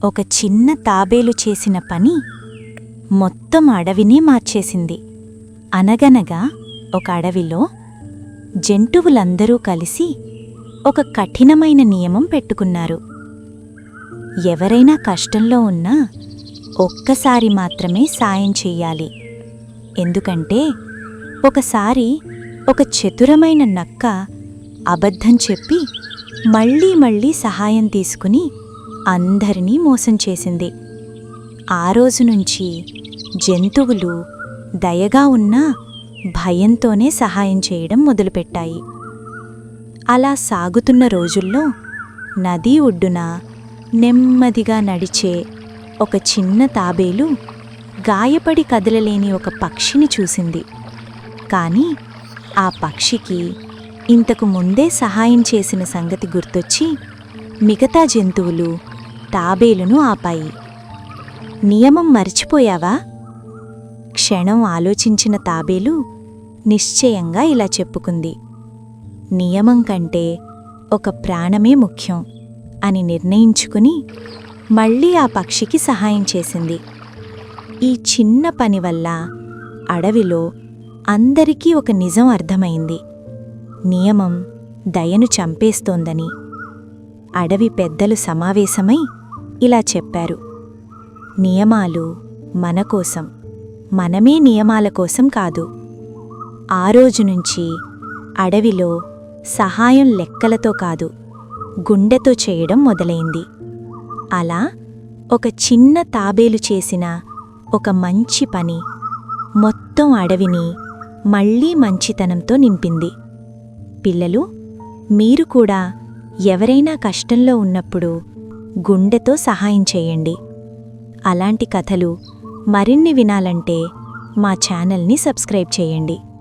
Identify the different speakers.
Speaker 1: ఒక చిన్న తాబేలు చేసిన పని మొత్తం అడవినే మార్చేసింది. అనగనగా ఒక అడవిలో జంతువులందరూ కలిసి ఒక కఠినమైన నియమం పెట్టుకున్నారు. ఎవరైనా కష్టంలో ఉన్నా ఒక్కసారి మాత్రమే సాయం చెయ్యాలి. ఎందుకంటే ఒకసారి ఒక చతురమైన నక్క అబద్ధం చెప్పి మళ్ళీ మళ్ళీ సహాయం తీసుకుని అందరినీ మోసం చేసింది. ఆ రోజు నుంచి జంతువులు దయగా ఉన్నా భయంతోనే సహాయం చేయడం మొదలుపెట్టాయి. అలా సాగుతున్న రోజుల్లో నదీ ఒడ్డున నెమ్మదిగా నడిచే ఒక చిన్న తాబేలు గాయపడి కదలలేని ఒక పక్షిని చూసింది. కాని ఆ పక్షికి ఇంతకు ముందే సహాయం చేసిన సంగతి గుర్తొచ్చి మిగతా జంతువులు తాబేలును ఆపాయి. నియమం మరిచిపోయావా? క్షణం ఆలోచించిన తాబేలు నిశ్చయంగా ఇలా చెప్పుకుంది. నియమం కంటే ఒక ప్రాణమే ముఖ్యం అని నిర్ణయించుకుని మళ్ళీ ఆ పక్షికి సహాయం చేసింది. ఈ చిన్న పని వల్ల అడవిలో అందరికీ ఒక నిజం అర్థమైంది. నియమం దయను చంపేస్తోందని. అడవి పెద్దలు సమావేశమై ఇలా చెప్పారు: నియమాలు మనకోసం, మనమే నియమాల కోసం కాదు. ఆ రోజునుంచి అడవిలో సహాయం లెక్కలతో కాదు, గుండెతో చేయడం మొదలైంది. అలా ఒక చిన్న తాబేలు చేసిన ఒక మంచి పని మొత్తం అడవిని మళ్ళీ మంచితనంతో నింపింది. పిల్లలు, మీరు కూడా ఎవరైనా కష్టంలో ఉన్నప్పుడు గుండెతో సహాయం చేయండి. అలాంటి కథలు మరిన్ని వినాలంటే మా ఛానల్ని సబ్స్క్రైబ్ చేయండి.